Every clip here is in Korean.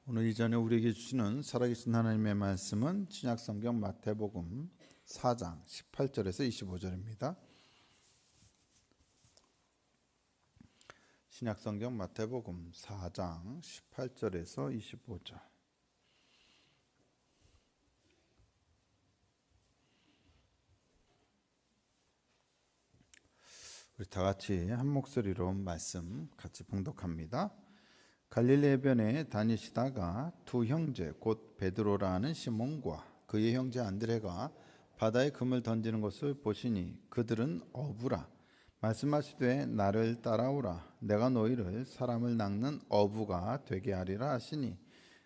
오늘 이전에 우리에게 주시는 살아계신 하나님의 말씀은 신약성경 마태복음 4장 18절에서 25절입니다. 신약성경 마태복음 4장 18절에서 25절. 우리 다 같이 한 목소리로 말씀 같이 봉독합니다. 갈릴리 해변에 다니시다가 두 형제 곧 베드로라는 시몬과 그의 형제 안드레가 바다에 금을 던지는 것을 보시니 그들은 어부라. 말씀하시되 나를 따라오라. 내가 너희를 사람을 낚는 어부가 되게 하리라 하시니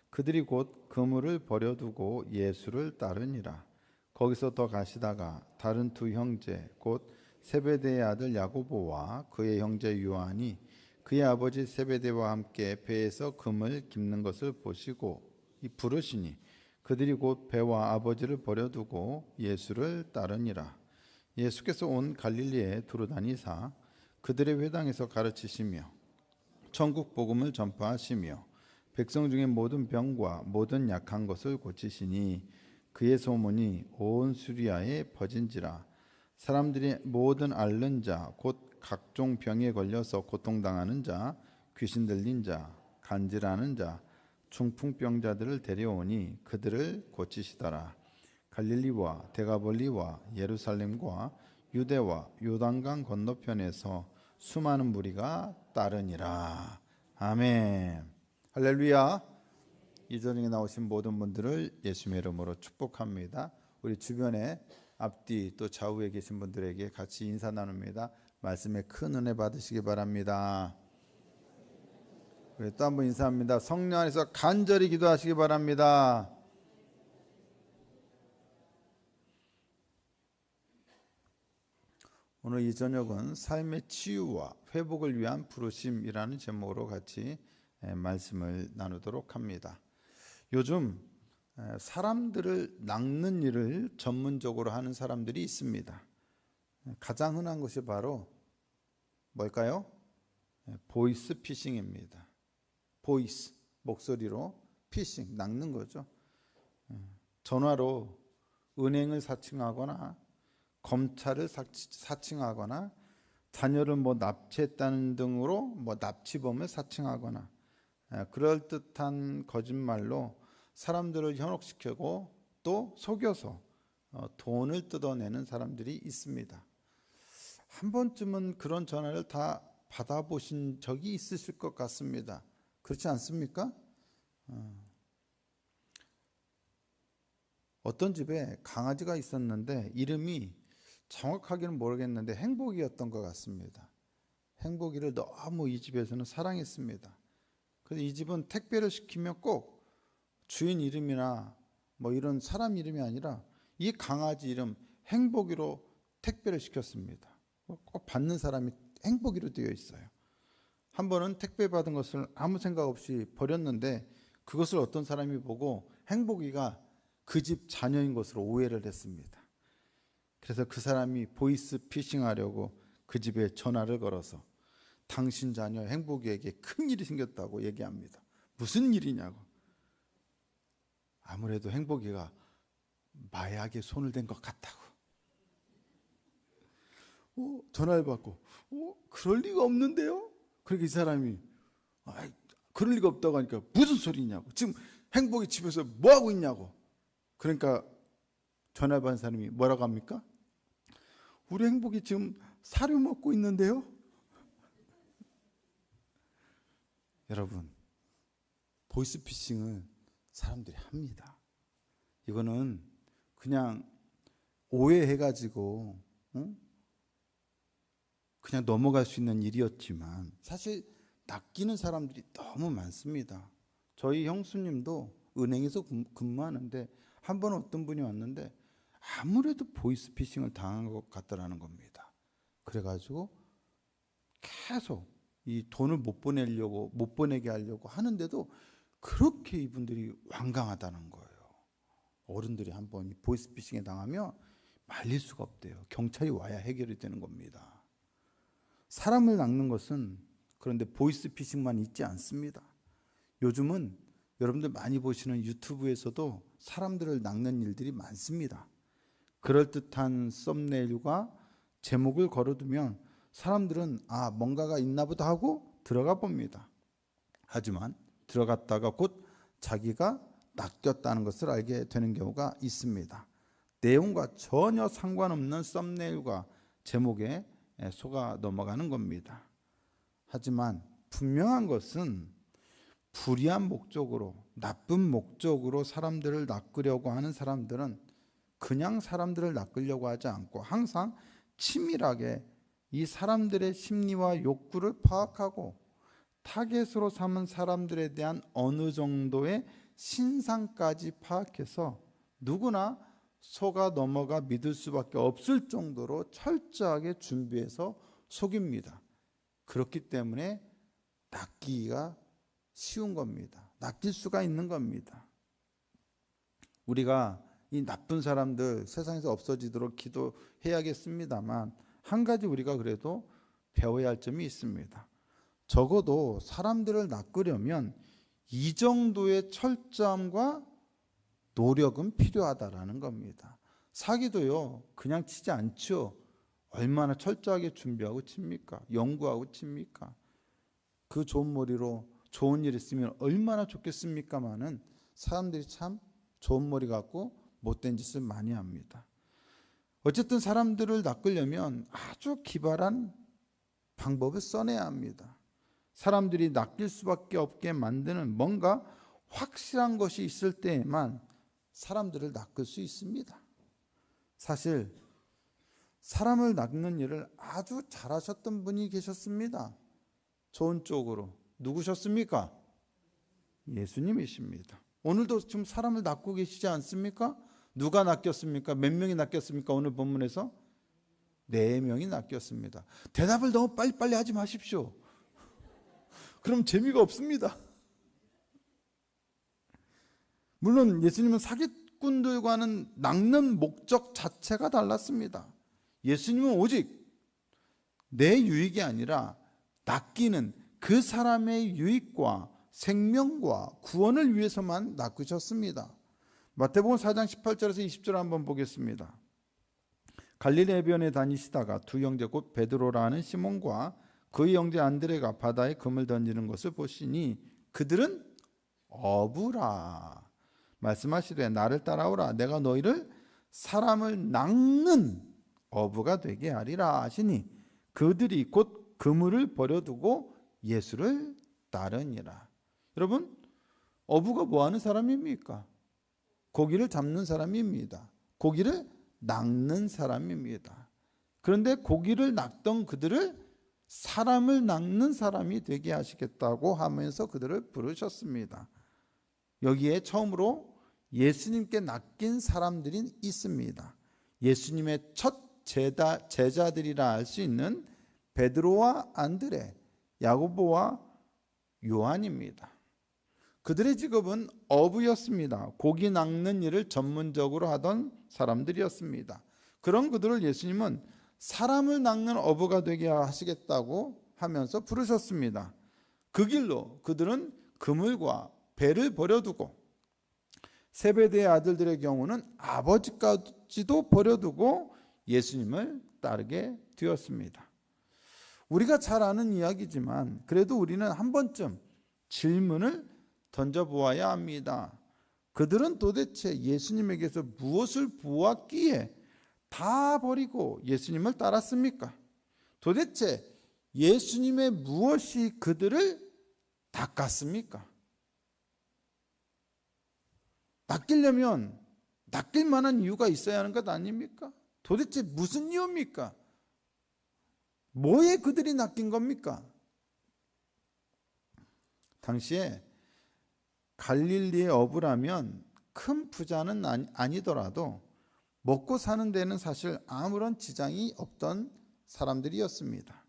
그들이 곧 그물을 버려두고 예수를 따르니라. 거기서 더 가시다가 다른 두 형제 곧 세베대의 아들 야고보와 그의 형제 요한이 그의 아버지 세베대와 함께 배에서 금을 깁는 것을 보시고 부르시니 그들이 곧 배와 아버지를 버려두고 예수를 따르니라. 예수께서 온 갈릴리에 두루 다니사 그들의 회당에서 가르치시며 천국 복음을 전파하시며 백성 중에 모든 병과 모든 약한 것을 고치시니 그의 소문이 온 수리아에 퍼진지라. 사람들이 모든 앓는 자 곧 각종 병에 걸려서 고통당하는 자, 귀신 들린 자, 간질하는 자, 중풍병자들을 데려오니 그들을 고치시더라. 갈릴리와 데가볼리와 예루살렘과 유대와 요단강 건너편에서 수많은 무리가 따르니라. 아멘. 할렐루야. 이 전에 나오신 모든 분들을 예수님의 이름으로 축복합니다. 우리 주변에 앞뒤 또 좌우에 계신 분들에게 같이 인사 나눕니다. 말씀에 큰 은혜 받으시기 바랍니다. 또 한 번 인사합니다. 성령 안에서 간절히 기도하시기 바랍니다. 오늘 이 저녁은 삶의 치유와 회복을 위한 부르심이라는 제목으로 같이 말씀을 나누도록 합니다. 요즘 사람들을 낚는 일을 전문적으로 하는 사람들이 있습니다. 가장 흔한 것이 바로 뭘까요? 보이스 피싱입니다. 보이스, 목소리로 피싱, 낚는 거죠. 전화로 은행을 사칭하거나 검찰을 사칭하거나 자녀를 납치했다는 등으로 납치범을 사칭하거나 그럴듯한 거짓말로 사람들을 현혹시키고 또 속여서 돈을 뜯어내는 사람들이 있습니다. 한 번쯤은 그런 전화를 다 받아보신 적이 있으실 것 같습니다. 그렇지 않습니까? 어떤 집에 강아지가 있었는데 이름이 정확하게는 모르겠는데 행복이었던 것 같습니다. 행복이를 너무 이 집에서는 사랑했습니다. 그래서 이 집은 택배를 시키면 꼭 주인 이름이나 이런 사람 이름이 아니라 이 강아지 이름 행복이로 택배를 시켰습니다. 꼭 받는 사람이 행복이로 되어 있어요. 한 번은 택배 받은 것을 아무 생각 없이 버렸는데 그것을 어떤 사람이 보고 행복이가 그 집 자녀인 것으로 오해를 했습니다. 그래서 그 사람이 보이스 피싱하려고 그 집에 전화를 걸어서 당신 자녀 행복이에게 큰 일이 생겼다고 얘기합니다. 무슨 일이냐고. 아무래도 행복이가 마약에 손을 댄 것 같다고. 전화를 받고 그럴 리가 없는데요? 그러니까 이 사람이 그럴 리가 없다고 하니까 무슨 소리냐고. 지금 행복이 집에서 뭐하고 있냐고. 그러니까 전화 받은 사람이 뭐라고 합니까? 우리 행복이 지금 사료 먹고 있는데요? 여러분, 보이스피싱을 사람들이 합니다. 이거는 그냥 오해해가지고 그냥 넘어갈 수 있는 일이었지만 사실 낚이는 사람들이 너무 많습니다. 저희 형수님도 은행에서 근무하는데 한 번 어떤 분이 왔는데 아무래도 보이스피싱을 당한 것 같다라는 겁니다. 그래가지고 계속 이 돈을 못 보내게 하려고 하는데도 그렇게 이분들이 완강하다는 거예요. 어른들이 한번 보이스피싱에 당하면 말릴 수가 없대요. 경찰이 와야 해결이 되는 겁니다. 사람을 낚는 것은 그런데 보이스피싱만 있지 않습니다. 요즘은 여러분들 많이 보시는 유튜브에서도 사람들을 낚는 일들이 많습니다. 그럴듯한 썸네일과 제목을 걸어두면 사람들은 뭔가가 있나 보다 하고 들어가 봅니다. 하지만 들어갔다가 곧 자기가 낚였다는 것을 알게 되는 경우가 있습니다. 내용과 전혀 상관없는 썸네일과 제목에 속아 넘어가는 겁니다. 하지만 분명한 것은 불의한 목적으로, 나쁜 목적으로 사람들을 낚으려고 하는 사람들은 그냥 사람들을 낚으려고 하지 않고 항상 치밀하게 이 사람들의 심리와 욕구를 파악하고 타겟으로 삼은 사람들에 대한 어느 정도의 신상까지 파악해서 누구나 속아 넘어가 믿을 수밖에 없을 정도로 철저하게 준비해서 속입니다. 그렇기 때문에 낚이기가 쉬운 겁니다. 낚일 수가 있는 겁니다. 우리가 이 나쁜 사람들 세상에서 없어지도록 기도해야겠습니다만 한 가지 우리가 그래도 배워야 할 점이 있습니다. 적어도 사람들을 낚으려면 이 정도의 철저함과 노력은 필요하다라는 겁니다. 사기도요 그냥 치지 않죠. 얼마나 철저하게 준비하고 칩니까? 연구하고 칩니까? 그 좋은 머리로 좋은 일 있으면 얼마나 좋겠습니까마는 사람들이 참 좋은 머리 갖고 못된 짓을 많이 합니다. 어쨌든 사람들을 낚으려면 아주 기발한 방법을 써내야 합니다. 사람들이 낚일 수밖에 없게 만드는 뭔가 확실한 것이 있을 때에만 사람들을 낚을 수 있습니다. 사실 사람을 낚는 일을 아주 잘하셨던 분이 계셨습니다. 좋은 쪽으로. 누구셨습니까? 예수님이십니다. 오늘도 지금 사람을 낚고 계시지 않습니까? 누가 낚였습니까? 몇 명이 낚였습니까? 오늘 본문에서 4명이 낚였습니다. 대답을 너무 빨리빨리 하지 마십시오. 그럼 재미가 없습니다. 물론 예수님은 사기꾼들과는 낚는 목적 자체가 달랐습니다. 예수님은 오직 내 유익이 아니라 낚이는 그 사람의 유익과 생명과 구원을 위해서만 낚으셨습니다. 마태복음 4장 18절에서 20절 한번 보겠습니다. 갈릴리 해변에 다니시다가 두 형제 곧 베드로라 하는 시몬과 그의 형제 안드레가 바다에 금을 던지는 것을 보시니 그들은 어부라. 말씀하시되 나를 따라오라. 내가 너희를 사람을 낚는 어부가 되게 하리라 하시니 그들이 곧 그물을 버려두고 예수를 따르니라. 여러분, 어부가 뭐 하는 사람입니까? 고기를 잡는 사람입니다. 고기를 낚는 사람입니다. 그런데 고기를 낚던 그들을 사람을 낚는 사람이 되게 하시겠다고 하면서 그들을 부르셨습니다. 여기에 처음으로 예수님께 낚인 사람들이 있습니다. 예수님의 첫 제자들이라 할 수 있는 베드로와 안드레, 야고보와 요한입니다. 그들의 직업은 어부였습니다. 고기 낚는 일을 전문적으로 하던 사람들이었습니다. 그런 그들을 예수님은 사람을 낚는 어부가 되게 하시겠다고 하면서 부르셨습니다. 그 길로 그들은 그물과 배를 버려두고 세베대의 아들들의 경우는 아버지까지도 버려두고 예수님을 따르게 되었습니다. 우리가 잘 아는 이야기지만 그래도 우리는 한 번쯤 질문을 던져보아야 합니다. 그들은 도대체 예수님에게서 무엇을 보았기에 다 버리고 예수님을 따랐습니까? 도대체 예수님의 무엇이 그들을 낚았습니까? 낚이려면 낚일 만한 이유가 있어야 하는 것 아닙니까? 도대체 무슨 이유입니까? 뭐에 그들이 낚인 겁니까? 당시에 갈릴리의 어부라면 큰 부자는 아니더라도 먹고 사는 데는 사실 아무런 지장이 없던 사람들이었습니다.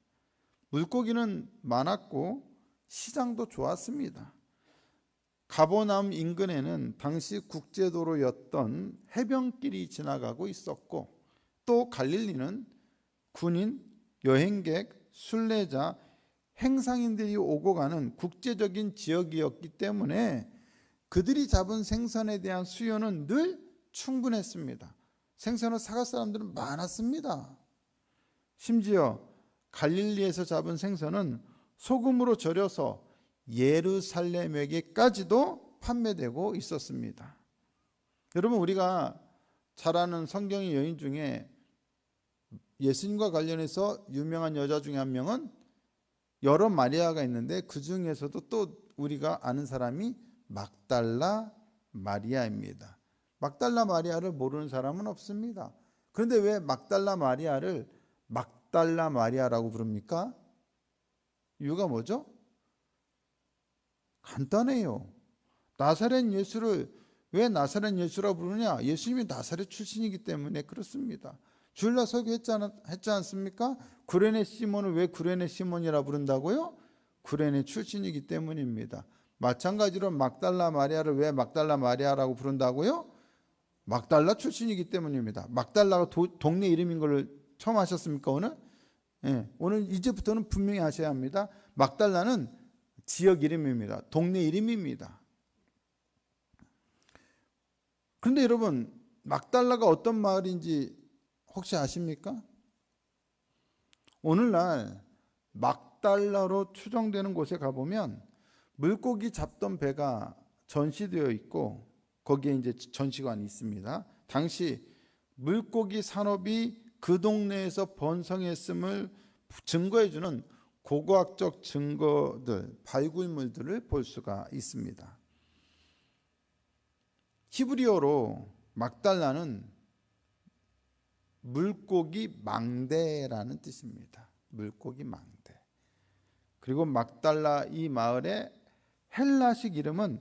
물고기는 많았고 시장도 좋았습니다. 가버나움 인근에는 당시 국제도로였던 해변길이 지나가고 있었고 또 갈릴리는 군인, 여행객, 순례자, 행상인들이 오고 가는 국제적인 지역이었기 때문에 그들이 잡은 생선에 대한 수요는 늘 충분했습니다. 생선을 사갈 사람들은 많았습니다. 심지어 갈릴리에서 잡은 생선은 소금으로 절여서 예루살렘에게까지도 판매되고 있었습니다. 여러분, 우리가 잘 아는 성경의 여인 중에 예수님과 관련해서 유명한 여자 중에 한 명은 여러 마리아가 있는데 그 중에서도 또 우리가 아는 사람이 막달라 마리아입니다. 막달라 마리아를 모르는 사람은 없습니다. 그런데 왜 막달라 마리아를 막달라 마리아라고 부릅니까? 이유가 뭐죠? 간단해요. 나사렛 예수를 왜 나사렛 예수라고 부르냐? 예수님이 나사렛 출신이기 때문에 그렇습니다. 주일 날 설교했지 않습니까? 구레네 시몬을 왜 구레네 시몬이라 부른다고요? 구레네 출신이기 때문입니다. 마찬가지로 막달라 마리아를 왜 막달라 마리아라고 부른다고요? 막달라 출신이기 때문입니다. 막달라가 동네 이름인 걸 처음 아셨습니까 오늘? 네, 오늘 이제부터는 분명히 아셔야 합니다. 막달라는 지역 이름입니다. 동네 이름입니다. 그런데 여러분, 막달라가 어떤 마을인지 혹시 아십니까? 오늘날 막달라로 추정되는 곳에 가보면 물고기 잡던 배가 전시되어 있고 거기에 이제 전시관이 있습니다. 당시 물고기 산업이 그 동네에서 번성했음을 증거해주는 고고학적 증거들, 발굴물들을 볼 수가 있습니다. 히브리어로 막달라는 물고기 망대라는 뜻입니다. 물고기 망대. 그리고 막달라 이 마을의 헬라식 이름은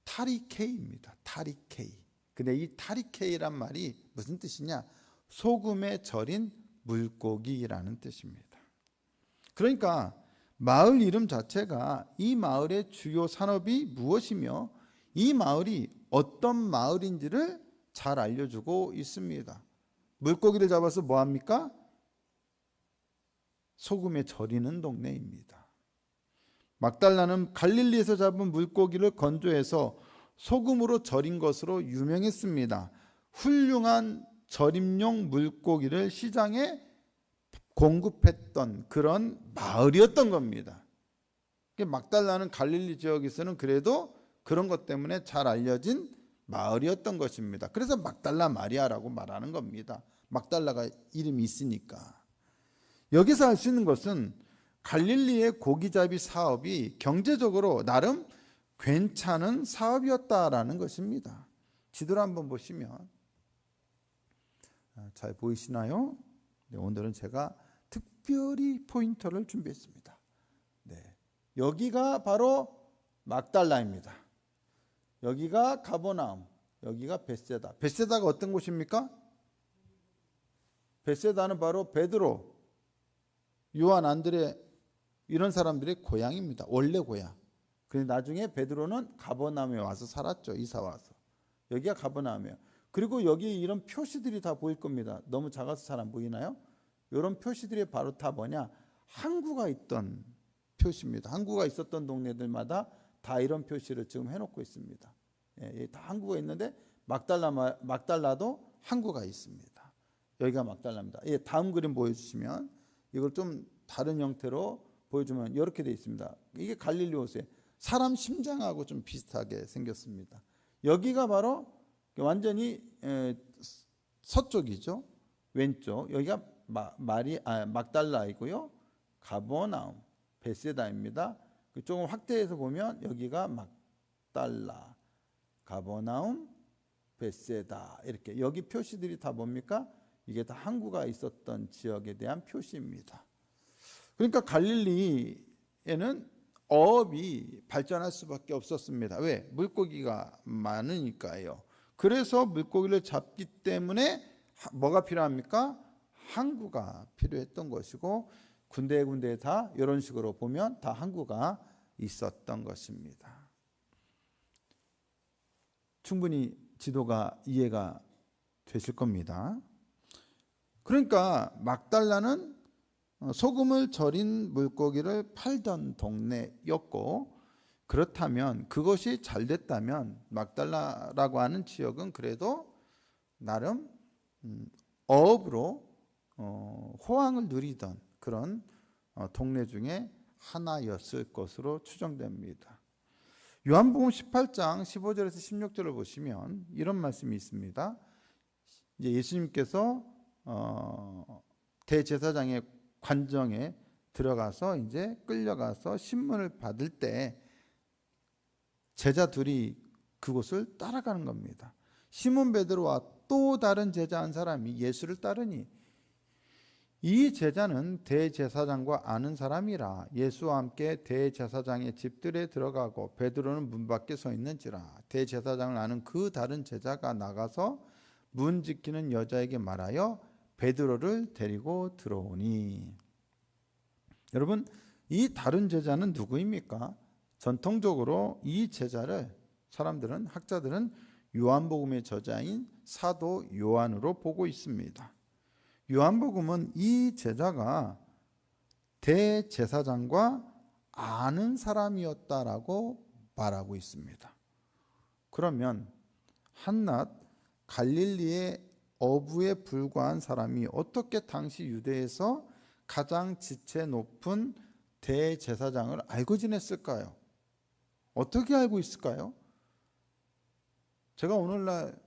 타리케이입니다. 타리케이. 근데 이 타리케이란 말이 무슨 뜻이냐? 소금에 절인 물고기라는 뜻입니다. 그러니까 마을 이름 자체가 이 마을의 주요 산업이 무엇이며 이 마을이 어떤 마을인지를 잘 알려주고 있습니다. 물고기를 잡아서 뭐합니까? 소금에 절이는 동네입니다. 막달라는 갈릴리에서 잡은 물고기를 건조해서 소금으로 절인 것으로 유명했습니다. 훌륭한 절임용 물고기를 시장에 공급했던 그런 마을이었던 겁니다. 막달라는 갈릴리 지역에서는 그래도 그런 것 때문에 잘 알려진 마을이었던 것입니다. 그래서 막달라 마리아라고 말하는 겁니다. 막달라가 이름이 있으니까. 여기서 알 수 있는 것은 갈릴리의 고기잡이 사업이 경제적으로 나름 괜찮은 사업이었다라는 것입니다. 지도를 한번 보시면 잘 보이시나요? 네, 오늘은 제가 특별히 포인터를 준비했습니다. 네, 여기가 바로 막달라입니다. 여기가 가버나움, 여기가 벳세다. 벳세다가 어떤 곳입니까? 벳세다는 바로 베드로, 요한, 안드레 이런 사람들의 고향입니다. 원래 고향. 그런데 나중에 베드로는 가버나움에 와서 살았죠. 이사 와서. 여기가 가버나움이에요. 그리고 여기 이런 표시들이 다 보일 겁니다. 너무 작아서 잘 안 보이나요? 이런 표시들이 바로 다 뭐냐? 항구가 있던 표시입니다. 항구가 있었던 동네들마다 다 이런 표시를 지금 해놓고 있습니다. 예, 다 항구가 있는데 막달라도 항구가 있습니다. 여기가 막달라입니다. 예, 다음 그림 보여주시면 이걸 좀 다른 형태로 보여주면 이렇게 되어 있습니다. 이게 갈릴리 호수에 사람 심장하고 좀 비슷하게 생겼습니다. 여기가 바로 완전히 서쪽이죠. 왼쪽 여기가 막달라이고요. 가버나움, 벳세다입니다. 조금 확대해서 보면 여기가 막달라, 가버나움, 벳세다 이렇게 여기 표시들이 다 뭡니까? 이게 다 항구가 있었던 지역에 대한 표시입니다. 그러니까 갈릴리에는 어업이 발전할 수밖에 없었습니다. 왜? 물고기가 많으니까요. 그래서 물고기를 잡기 때문에 뭐가 필요합니까? 항구가 필요했던 것이고 군데군데 다 이런 식으로 보면 다 항구가 있었던 것입니다. 충분히 지도가 이해가 되실 겁니다. 그러니까 막달라는 소금을 절인 물고기를 팔던 동네였고 그렇다면 그것이 잘 됐다면 막달라라고 하는 지역은 그래도 나름 어업으로 호황을 누리던 그런 동네 중에 하나였을 것으로 추정됩니다. 요한복음 18장 15절에서 16절을 보시면 이런 말씀이 있습니다. 이제 예수님께서 대제사장의 관정에 들어가서 이제 끌려가서 신문을 받을 때 제자들이 그곳을 따라가는 겁니다. 시몬 베드로와 또 다른 제자 한 사람이 예수를 따르니 이 제자는 대제사장과 아는 사람이라 예수와 함께 대제사장의 집들에 들어가고 베드로는 문 밖에 서 있는지라. 대제사장을 아는 그 다른 제자가 나가서 문 지키는 여자에게 말하여 베드로를 데리고 들어오니. 여러분, 이 다른 제자는 누구입니까? 전통적으로 이 제자를 사람들은, 학자들은 요한복음의 저자인 사도 요한으로 보고 있습니다. 요한복음은 이 제자가 대제사장과 아는 사람이었다라고 말하고 있습니다. 그러면 한낱 갈릴리의 어부에 불과한 사람이 어떻게 당시 유대에서 가장 지체 높은 대제사장을 알고 지냈을까요? 어떻게 알고 있을까요? 제가 오늘날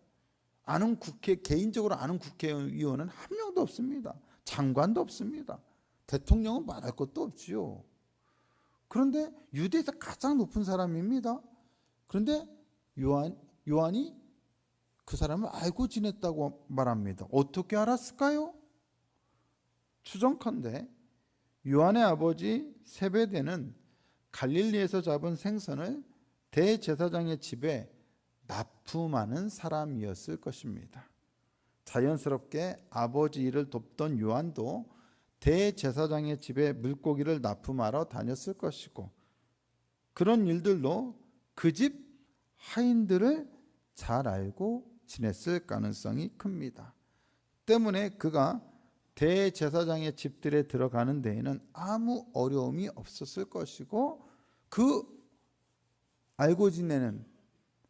개인적으로 아는 국회의원은 한 명도 없습니다. 장관도 없습니다. 대통령은 말할 것도 없지요. 그런데 유대에서 가장 높은 사람입니다. 그런데 요한이 그 사람을 알고 지냈다고 말합니다. 어떻게 알았을까요? 추정컨대 요한의 아버지 세베대는 갈릴리에서 잡은 생선을 대제사장의 집에 납품하는 사람이었을 것입니다. 자연스럽게 아버지 일을 돕던 요한도 대제사장의 집에 물고기를 납품하러 다녔을 것이고, 그런 일들로 그 집 하인들을 잘 알고 지냈을 가능성이 큽니다. 때문에 그가 대제사장의 집들에 들어가는 데에는 아무 어려움이 없었을 것이고, 그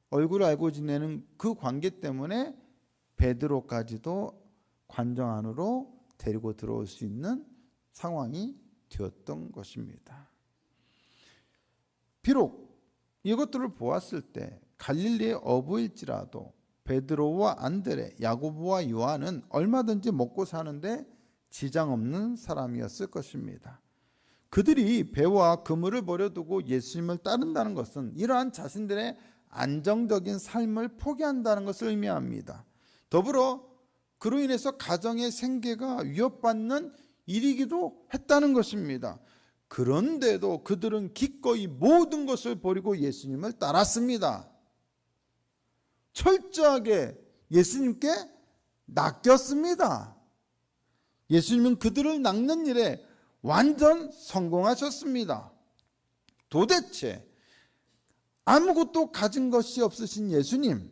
얼굴을 알고 지내는 그 관계 때문에 베드로까지도 관정 안으로 데리고 들어올 수 있는 상황이 되었던 것입니다. 비록 이것들을 보았을 때 갈릴리의 어부일지라도 베드로와 안드레, 야고보와 요한은 얼마든지 먹고 사는데 지장 없는 사람이었을 것입니다. 그들이 배와 그물을 버려두고 예수님을 따른다는 것은 이러한 자신들의 안정적인 삶을 포기한다는 것을 의미합니다. 더불어 그로 인해서 가정의 생계가 위협받는 일이기도 했다는 것입니다. 그런데도 그들은 기꺼이 모든 것을 버리고 예수님을 따랐습니다. 철저하게 예수님께 낚였습니다. 예수님은 그들을 낚는 일에 완전 성공하셨습니다. 도대체 아무것도 가진 것이 없으신 예수님,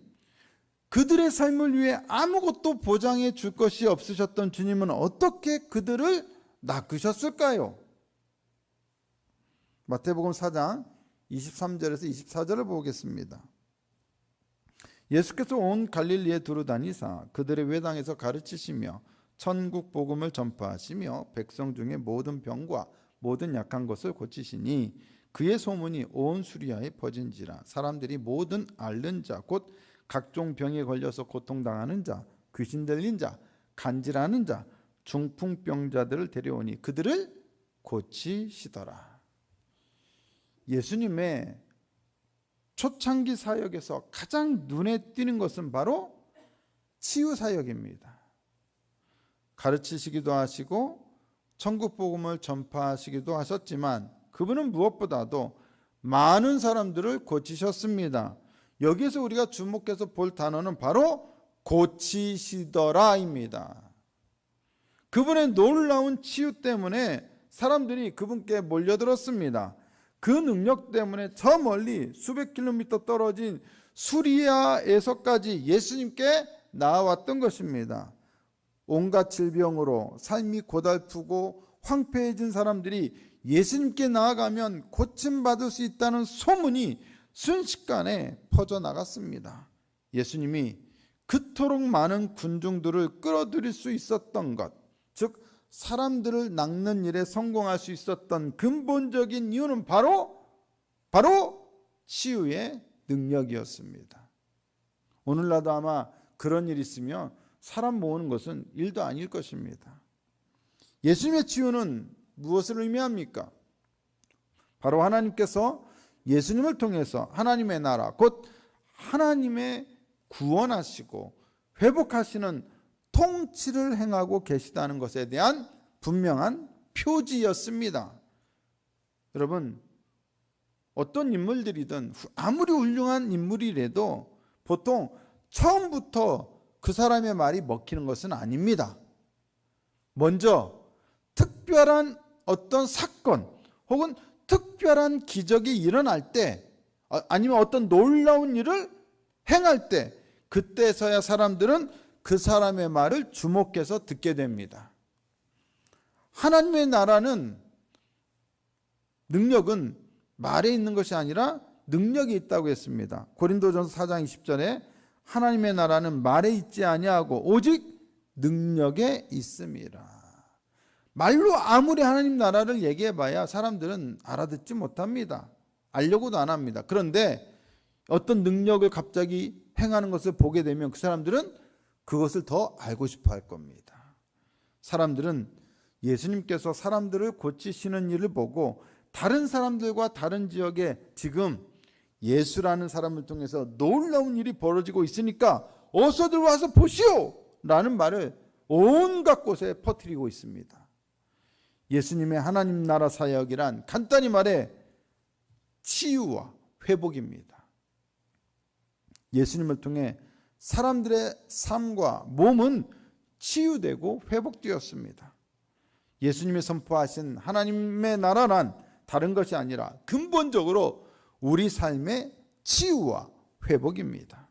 그들의 삶을 위해 아무것도 보장해 줄 것이 없으셨던 주님은 어떻게 그들을 낚으셨을까요? 마태복음 4장 23절에서 24절을 보겠습니다. 예수께서 온 갈릴리에 두루 다니사 그들의 회당에서 가르치시며 천국 복음을 전파하시며 백성 중에 모든 병과 모든 약한 것을 고치시니 그의 소문이 온 수리아에 퍼진지라. 사람들이 모든 앓는 자 곧 각종 병에 걸려서 고통당하는 자, 귀신 들린 자, 간질하는 자, 중풍병자들을 데려오니 그들을 고치시더라. 예수님의 초창기 사역에서 가장 눈에 띄는 것은 바로 치유 사역입니다. 가르치시기도 하시고 천국 복음을 전파하시기도 하셨지만 그분은 무엇보다도 많은 사람들을 고치셨습니다. 여기서 우리가 주목해서 볼 단어는 바로 고치시더라입니다. 그분의 놀라운 치유 때문에 사람들이 그분께 몰려들었습니다. 그 능력 때문에 저 멀리 수백 킬로미터 떨어진 수리아에서까지 예수님께 나아왔던 것입니다. 온갖 질병으로 삶이 고달프고 황폐해진 사람들이 예수님께 나아가면 고침받을 수 있다는 소문이 순식간에 퍼져나갔습니다. 예수님이 그토록 많은 군중들을 끌어들일 수 있었던 것, 즉 사람들을 낚는 일에 성공할 수 있었던 근본적인 이유는 바로 치유의 능력이었습니다. 오늘날도 아마 그런 일이 있으면 사람 모으는 것은 일도 아닐 것입니다. 예수님의 치유는 무엇을 의미합니까? 바로 하나님께서 예수님을 통해서 하나님의 나라, 곧 하나님의 구원하시고 회복하시는 통치를 행하고 계시다는 것에 대한 분명한 표지였습니다. 여러분, 어떤 인물들이든 아무리 훌륭한 인물이라도 보통 처음부터 그 사람의 말이 먹히는 것은 아닙니다. 먼저 특별한 어떤 사건 혹은 특별한 기적이 일어날 때, 아니면 어떤 놀라운 일을 행할 때, 그때서야 사람들은 그 사람의 말을 주목해서 듣게 됩니다. 하나님의 나라는, 능력은 말에 있는 것이 아니라 능력이 있다고 했습니다. 고린도전서 4장 20절에 하나님의 나라는 말에 있지 아니하고 오직 능력에 있음이라. 말로 아무리 하나님 나라를 얘기해봐야 사람들은 알아듣지 못합니다. 알려고도 안 합니다. 그런데 어떤 능력을 갑자기 행하는 것을 보게 되면 그 사람들은 그것을 더 알고 싶어 할 겁니다. 사람들은 예수님께서 사람들을 고치시는 일을 보고 다른 사람들과 다른 지역에 지금 예수라는 사람을 통해서 놀라운 일이 벌어지고 있으니까 어서들 와서 보시오! 라는 말을 온갖 곳에 퍼뜨리고 있습니다. 예수님의 하나님 나라 사역이란 간단히 말해 치유와 회복입니다. 예수님을 통해 사람들의 삶과 몸은 치유되고 회복되었습니다. 예수님이 선포하신 하나님의 나라란 다른 것이 아니라 근본적으로 우리 삶의 치유와 회복입니다.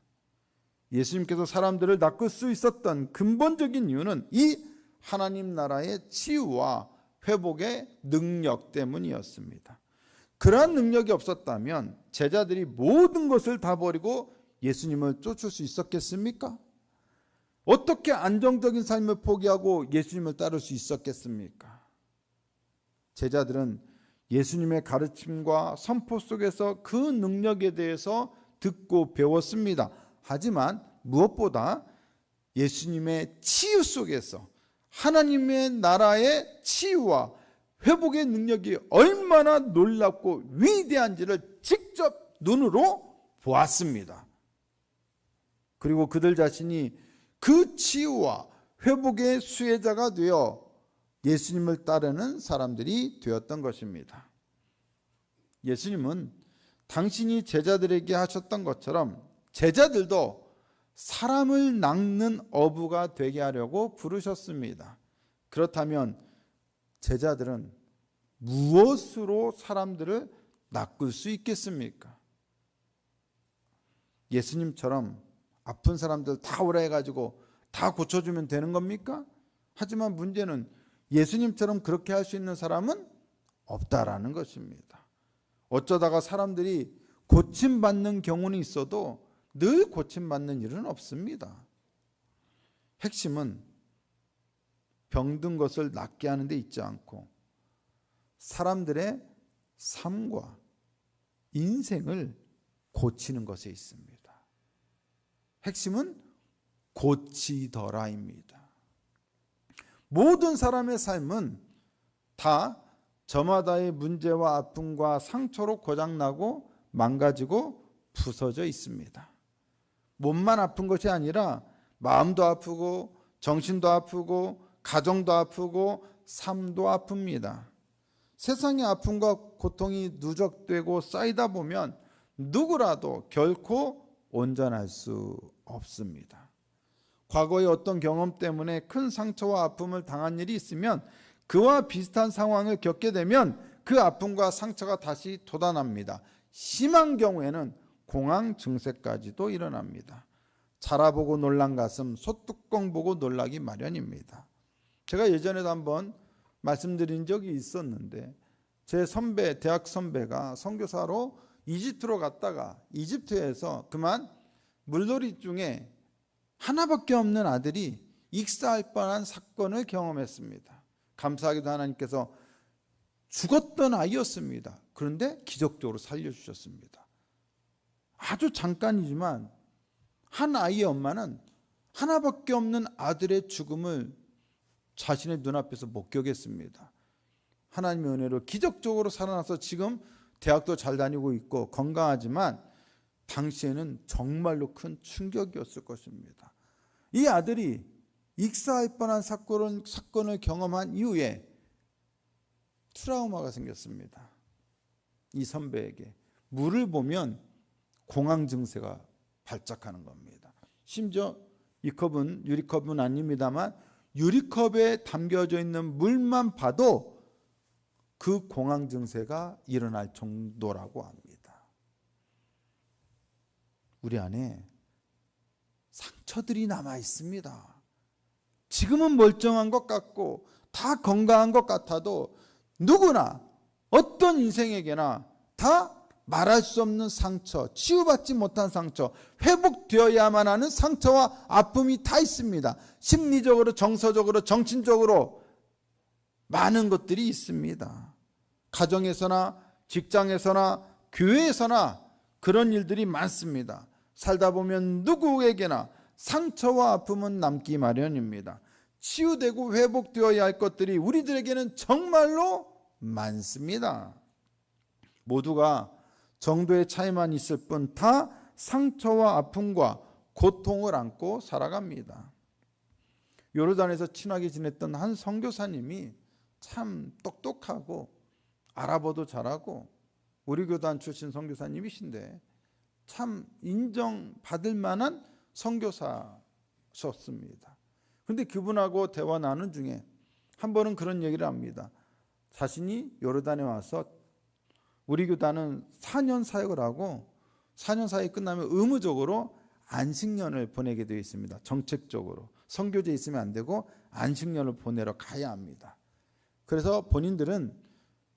예수님께서 사람들을 낚을 수 있었던 근본적인 이유는 이 하나님 나라의 치유와 회복의 능력 때문이었습니다. 그러한 능력이 없었다면 제자들이 모든 것을 다 버리고 예수님을 쫓을 수 있었겠습니까? 어떻게 안정적인 삶을 포기하고 예수님을 따를 수 있었겠습니까? 제자들은 예수님의 가르침과 선포 속에서 그 능력에 대해서 듣고 배웠습니다. 하지만 무엇보다 예수님의 치유 속에서 하나님의 나라의 치유와 회복의 능력이 얼마나 놀랍고 위대한지를 직접 눈으로 보았습니다. 그리고 그들 자신이 그 치유와 회복의 수혜자가 되어 예수님을 따르는 사람들이 되었던 것입니다. 예수님은 당신이 제자들에게 하셨던 것처럼 제자들도 사람을 낚는 어부가 되게 하려고 부르셨습니다. 그렇다면 제자들은 무엇으로 사람들을 낚을 수 있겠습니까? 예수님처럼 아픈 사람들 다 오라 해가지고 다 고쳐주면 되는 겁니까? 하지만 문제는 예수님처럼 그렇게 할 수 있는 사람은 없다라는 것입니다. 어쩌다가 사람들이 고침받는 경우는 있어도 늘 고침받는 일은 없습니다. 핵심은 병든 것을 낫게 하는 데 있지 않고 사람들의 삶과 인생을 고치는 것에 있습니다. 핵심은 고치더라입니다. 모든 사람의 삶은 다 저마다의 문제와 아픔과 상처로 고장나고 망가지고 부서져 있습니다. 몸만 아픈 것이 아니라 마음도 아프고 정신도 아프고 가정도 아프고 삶도 아픕니다. 세상의 아픔과 고통이 누적되고 쌓이다 보면 누구라도 결코 온전할 수 없습니다. 과거의 어떤 경험 때문에 큰 상처와 아픔을 당한 일이 있으면 그와 비슷한 상황을 겪게 되면 그 아픔과 상처가 다시 돋아납니다. 심한 경우에는 공황 증세까지도 일어납니다. 자라보고 놀란 가슴 소뚜껑 보고 놀라기 마련입니다. 제가 예전에도 한번 말씀드린 적이 있었는데 제 선배, 대학 선배가 선교사로 이집트로 갔다가 이집트에서 그만 물놀이 중에 하나밖에 없는 아들이 익사할 뻔한 사건을 경험했습니다. 감사하게도 하나님께서 죽었던 아이였습니다. 그런데 기적적으로 살려주셨습니다. 아주 잠깐이지만 한 아이의 엄마는 하나밖에 없는 아들의 죽음을 자신의 눈앞에서 목격했습니다. 하나님의 은혜로 기적적으로 살아나서 지금 대학도 잘 다니고 있고 건강하지만 당시에는 정말로 큰 충격이었을 것입니다. 이 아들이 익사할 뻔한 사건을 경험한 이후에 트라우마가 생겼습니다. 이 선배에게 물을 보면 공황 증세가 발작하는 겁니다. 심지어 이 컵은 유리컵은 아닙니다만 유리컵에 담겨져 있는 물만 봐도 그 공황 증세가 일어날 정도라고 합니다. 우리 안에 상처들이 남아 있습니다. 지금은 멀쩡한 것 같고 다 건강한 것 같아도 누구나 어떤 인생에게나 다 말할 수 없는 상처, 치유받지 못한 상처, 회복되어야만 하는 상처와 아픔이 다 있습니다. 심리적으로, 정서적으로, 정신적으로 많은 것들이 있습니다. 가정에서나 직장에서나 교회에서나 그런 일들이 많습니다. 살다 보면 누구에게나 상처와 아픔은 남기 마련입니다. 치유되고 회복되어야 할 것들이 우리들에게는 정말로 많습니다. 모두가 정도의 차이만 있을 뿐 다 상처와 아픔과 고통을 안고 살아갑니다. 요르단에서 친하게 지냈던 한 선교사님이 참 똑똑하고 알아보도 잘하고 우리 교단 출신 선교사님이신데 참 인정받을 만한 선교사셨습니다. 그런데 그분하고 대화 나누는 중에 한 번은 그런 얘기를 합니다. 자신이 요르단에 와서 우리 교단은 4년 사역을 하고 4년 사역이 끝나면 의무적으로 안식년을 보내게 되어 있습니다. 정책적으로 선교지에 있으면 안 되고 안식년을 보내러 가야 합니다. 그래서 본인들은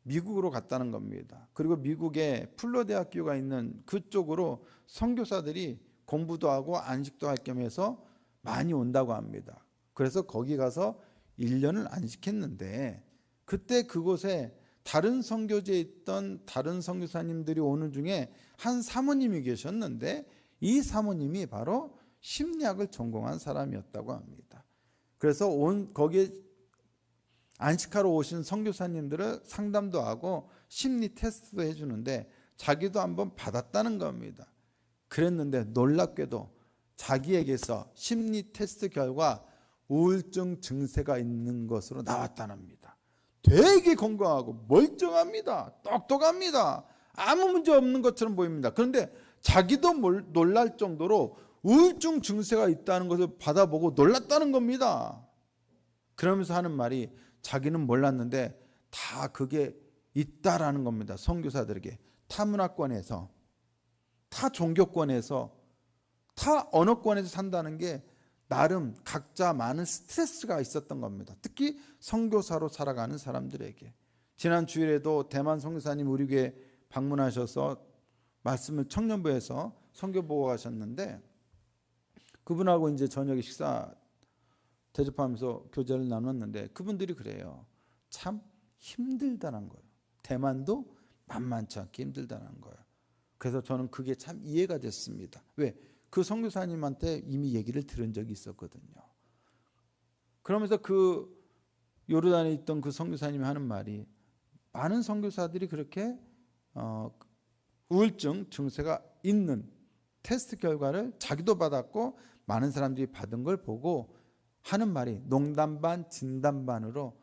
미국으로 갔다는 겁니다. 그리고 미국에 플러 대학교가 있는 그쪽으로 선교사들이 공부도 하고 안식도 할 겸해서 많이 온다고 합니다. 그래서 거기 가서 1년을 안식했는데 그때 그곳에 다른 선교지에 있던 다른 선교사님들이 오는 중에 한 사모님이 계셨는데 이 사모님이 바로 심리학을 전공한 사람이었다고 합니다. 그래서 거기에 안식하러 오신 선교사님들을 상담도 하고 심리 테스트도 해주는데 자기도 한번 받았다는 겁니다. 그랬는데 놀랍게도 자기에게서 심리 테스트 결과 우울증 증세가 있는 것으로 나왔다랍니다. 되게 건강하고 멀쩡합니다. 똑똑합니다. 아무 문제 없는 것처럼 보입니다. 그런데 자기도 놀랄 정도로 우울증 증세가 있다는 것을 받아보고 놀랐다는 겁니다. 그러면서 하는 말이 자기는 몰랐는데 다 그게 있다라는 겁니다. 선교사들에게 타 문화권에서 타 종교권에서 타 언어권에서 산다는 게 나름 각자 많은 스트레스가 있었던 겁니다. 특히 선교사로 살아가는 사람들에게. 지난 주일에도 대만 선교사님 우리 교회 방문하셔서 말씀을 청년부에서 선교 보고 가셨는데 그분하고 이제 저녁에 식사 대접하면서 교제를 나눴는데 그분들이 그래요. 참 힘들다는 거예요. 대만도 만만치 않게 힘들다는 거예요. 그래서 저는 그게 참 이해가 됐습니다. 왜? 그 선교사님한테 이미 얘기를 들은 적이 있었거든요. 그러면서 그 요르단에 있던 그 선교사님이 하는 말이 많은 선교사들이 그렇게 우울증 증세가 있는 테스트 결과를 자기도 받았고 많은 사람들이 받은 걸 보고 하는 말이 농담 반 진담 반으로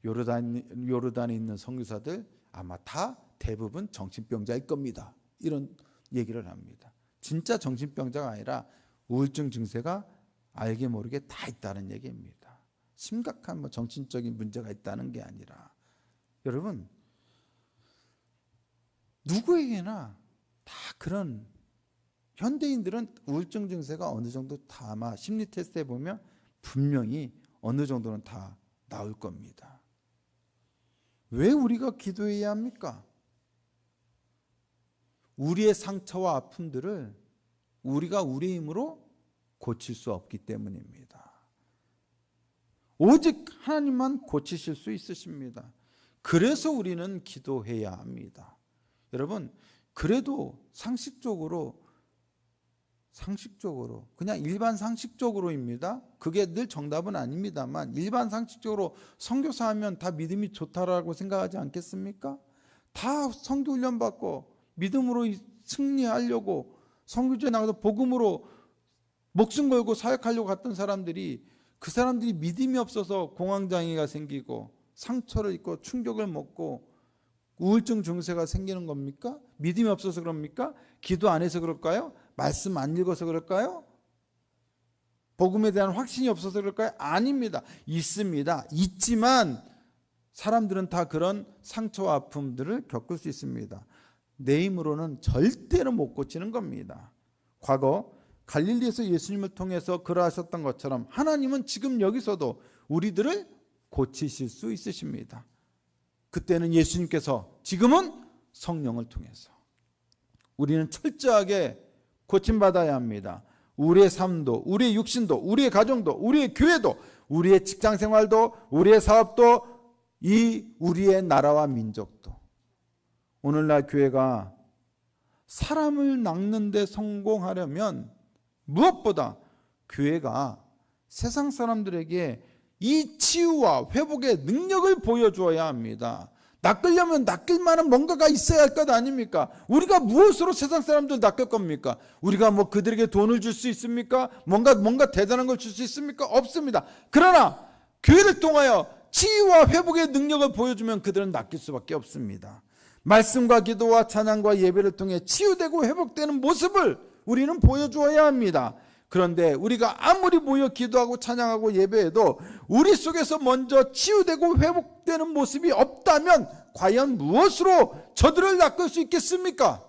요르단에 있는 선교사들 아마 다 대부분 정신병자일 겁니다. 이런 얘기를 합니다. 진짜 정신병자가 아니라 우울증 증세가 알게 모르게 다 있다는 얘기입니다. 심각한 정신적인 문제가 있다는 게 아니라 여러분 누구에게나 다 그런 현대인들은 우울증 증세가 어느 정도 다 아마 심리 테스트에 보면 분명히 어느 정도는 다 나올 겁니다. 왜 우리가 기도해야 합니까? 우리의 상처와 아픔들을 우리가 우리의 힘으로 고칠 수 없기 때문입니다. 오직 하나님만 고치실 수 있으십니다. 그래서 우리는 기도해야 합니다. 여러분, 그래도 상식적으로 그냥 일반 상식적으로입니다. 그게 늘 정답은 아닙니다만 일반 상식적으로 선교사 하면 다 믿음이 좋다라고 생각하지 않겠습니까? 다 선교 훈련 받고 믿음으로 승리하려고 선교지에 나가서 복음으로 목숨 걸고 사역하려고 갔던 사람들이, 그 사람들이 믿음이 없어서 공황장애가 생기고 상처를 입고 충격을 먹고 우울증 증세가 생기는 겁니까? 믿음이 없어서 그럽니까? 기도 안 해서 그럴까요? 말씀 안 읽어서 그럴까요? 복음에 대한 확신이 없어서 그럴까요? 아닙니다. 있습니다. 있지만 사람들은 다 그런 상처와 아픔들을 겪을 수 있습니다. 내 힘으로는 절대로 못 고치는 겁니다. 과거 갈릴리에서 예수님을 통해서 그러하셨던 것처럼 하나님은 지금 여기서도 우리들을 고치실 수 있으십니다. 그때는 예수님께서, 지금은 성령을 통해서 우리는 철저하게 고침받아야 합니다. 우리의 삶도, 우리의 육신도, 우리의 가정도, 우리의 교회도, 우리의 직장생활도, 우리의 사업도, 우리의 나라와 민족도. 오늘날 교회가 사람을 낚는 데 성공하려면 무엇보다 교회가 세상 사람들에게 이 치유와 회복의 능력을 보여주어야 합니다. 낚으려면 낚일 만한 뭔가가 있어야 할 것 아닙니까? 우리가 무엇으로 세상 사람들 낚을 겁니까? 우리가 뭐 그들에게 돈을 줄 수 있습니까? 뭔가 대단한 걸 줄 수 있습니까? 없습니다. 그러나 교회를 통하여 치유와 회복의 능력을 보여주면 그들은 낚일 수밖에 없습니다. 말씀과 기도와 찬양과 예배를 통해 치유되고 회복되는 모습을 우리는 보여주어야 합니다. 그런데 우리가 아무리 모여 기도하고 찬양하고 예배해도 우리 속에서 먼저 치유되고 회복되는 모습이 없다면 과연 무엇으로 저들을 낚을 수 있겠습니까?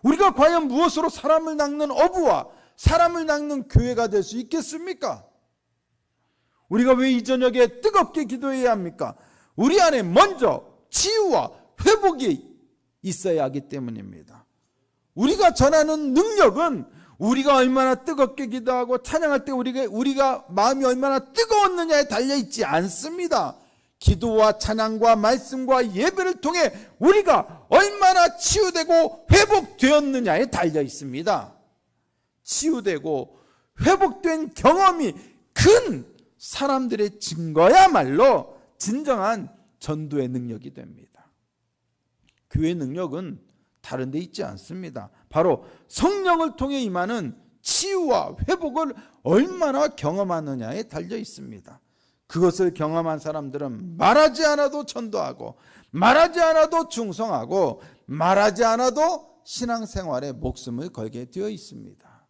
우리가 과연 무엇으로 사람을 낚는 어부와 사람을 낚는 교회가 될 수 있겠습니까? 우리가 왜 이 저녁에 뜨겁게 기도해야 합니까? 우리 안에 먼저 치유와 회복이 있어야 하기 때문입니다. 우리가 전하는 능력은 우리가 얼마나 뜨겁게 기도하고 찬양할 때 우리가 마음이 얼마나 뜨거웠느냐에 달려있지 않습니다. 기도와 찬양과 말씀과 예배를 통해 우리가 얼마나 치유되고 회복되었느냐에 달려있습니다. 치유되고 회복된 경험이 큰 사람들의 증거야말로 진정한 전도의 능력이 됩니다. 교회의 능력은 다른 데 있지 않습니다. 바로 성령을 통해 임하는 치유와 회복을 얼마나 경험하느냐에 달려 있습니다. 그것을 경험한 사람들은 말하지 않아도 전도하고 말하지 않아도 충성하고 말하지 않아도 신앙생활에 목숨을 걸게 되어 있습니다.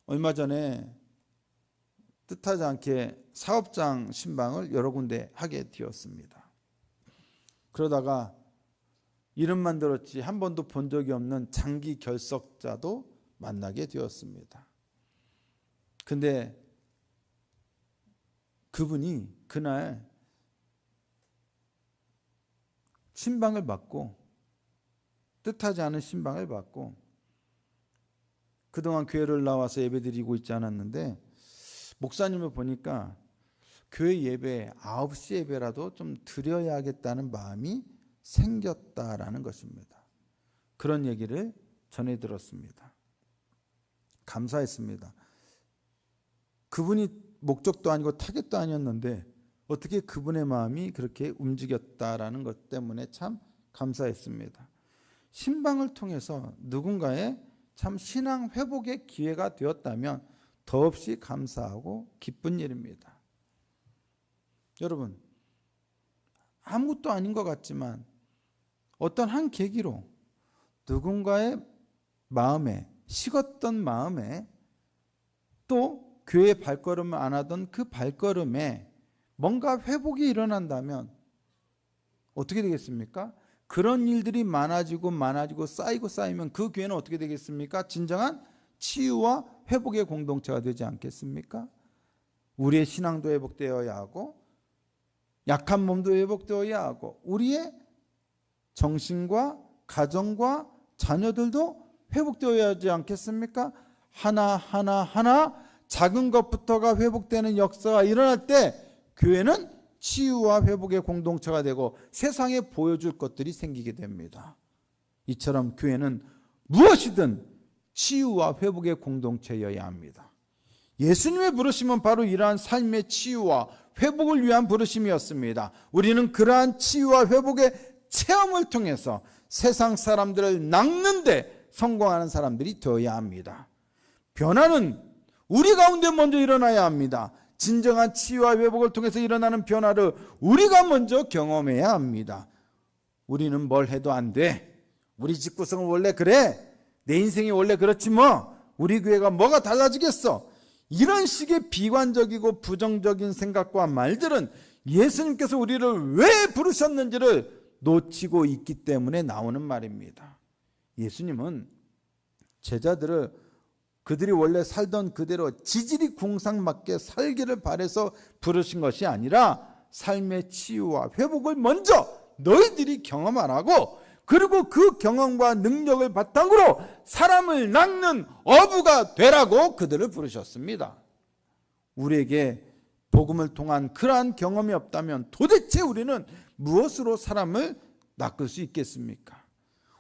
얼마 전에 뜻하지 않게 사업장 신방을 여러 군데 하게 되었습니다. 그러다가 이름만 들었지 한 번도 본 적이 없는 장기 결석자도 만나게 되었습니다. 근데 그분이 그날 신방을 받고 뜻하지 않은 신방을 받고 그동안 교회를 나와서 예배드리고 있지 않았는데 목사님을 보니까 교회 예배 9시 예배라도 좀 드려야겠다는 마음이 생겼다라는 것입니다. 그런 얘기를 전해 들었습니다. 감사했습니다. 그분이 목적도 아니고 타겟도 아니었는데 어떻게 그분의 마음이 그렇게 움직였다라는 것 때문에 참 감사했습니다. 신방을 통해서 누군가의 참 신앙 회복의 기회가 되었다면 더없이 감사하고 기쁜 일입니다. 여러분, 아무것도 아닌 것 같지만 어떤 한 계기로 누군가의 마음에, 식었던 마음에 또 교회 발걸음을 안 하던 그 발걸음에 뭔가 회복이 일어난다면 어떻게 되겠습니까? 그런 일들이 많아지고 쌓이면 그 교회는 어떻게 되겠습니까? 진정한 치유와 회복의 공동체가 되지 않겠습니까? 우리의 신앙도 회복되어야 하고 약한 몸도 회복되어야 하고 우리의 정신과 가정과 자녀들도 회복되어야 하지 않겠습니까? 하나 작은 것부터가 회복되는 역사가 일어날 때 교회는 치유와 회복의 공동체가 되고 세상에 보여줄 것들이 생기게 됩니다. 이처럼 교회는 무엇이든 치유와 회복의 공동체여야 합니다. 예수님의 부르심은 바로 이러한 삶의 치유와 회복을 위한 부르심이었습니다. 우리는 그러한 치유와 회복의 체험을 통해서 세상 사람들을 낚는 데 성공하는 사람들이 되어야 합니다. 변화는 우리 가운데 먼저 일어나야 합니다. 진정한 치유와 회복을 통해서 일어나는 변화를 우리가 먼저 경험해야 합니다. 우리는 뭘 해도 안 돼. 우리 집구성은 원래 그래. 내 인생이 원래 그렇지 뭐. 우리 교회가 뭐가 달라지겠어. 이런 식의 비관적이고 부정적인 생각과 말들은 예수님께서 우리를 왜 부르셨는지를 놓치고 있기 때문에 나오는 말입니다. 예수님은 제자들을 그들이 원래 살던 그대로 지질이 궁상맞게 살기를 바라서 부르신 것이 아니라 삶의 치유와 회복을 먼저 너희들이 경험하라고, 그리고 그 경험과 능력을 바탕으로 사람을 낚는 어부가 되라고 그들을 부르셨습니다. 우리에게 복음을 통한 그러한 경험이 없다면 도대체 우리는 무엇으로 사람을 낚을 수 있겠습니까?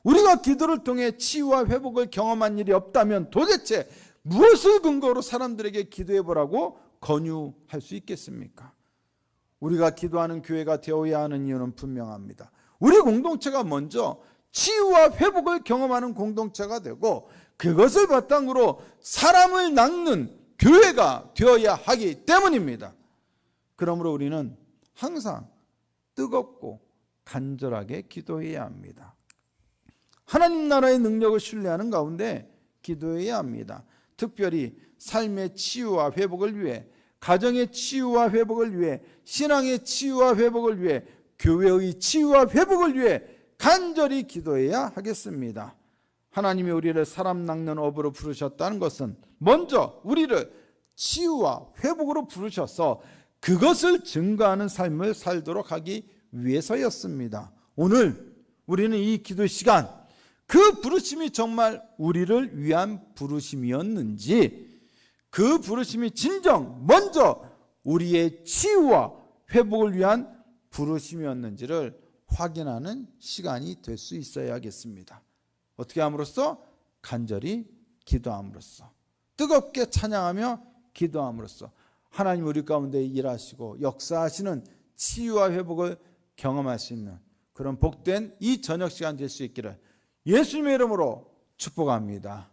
우리가 기도를 통해 치유와 회복을 경험한 일이 없다면 도대체 무엇을 근거로 사람들에게 기도해 보라고 권유할 수 있겠습니까? 우리가 기도하는 교회가 되어야 하는 이유는 분명합니다. 우리 공동체가 먼저 치유와 회복을 경험하는 공동체가 되고 그것을 바탕으로 사람을 낚는 교회가 되어야 하기 때문입니다. 그러므로 우리는 항상 뜨겁고 간절하게 기도해야 합니다. 하나님 나라의 능력을 신뢰하는 가운데 기도해야 합니다. 특별히 삶의 치유와 회복을 위해, 가정의 치유와 회복을 위해, 신앙의 치유와 회복을 위해, 교회의 치유와 회복을 위해 간절히 기도해야 하겠습니다. 하나님이 우리를 사람 낚는 어부로 부르셨다는 것은 먼저 우리를 치유와 회복으로 부르셔서 그것을 증거하는 삶을 살도록 하기 위해서였습니다. 오늘 우리는 이 기도 시간, 그 부르심이 정말 우리를 위한 부르심이었는지, 그 부르심이 진정 먼저 우리의 치유와 회복을 위한 부르심이었는지를 확인하는 시간이 될 수 있어야겠습니다. 어떻게 함으로써? 간절히 기도함으로써, 뜨겁게 찬양하며 기도함으로써 하나님 우리 가운데 일하시고 역사하시는 치유와 회복을 경험할 수 있는 그런 복된 이 저녁 시간 될 수 있기를 예수님의 이름으로 축복합니다.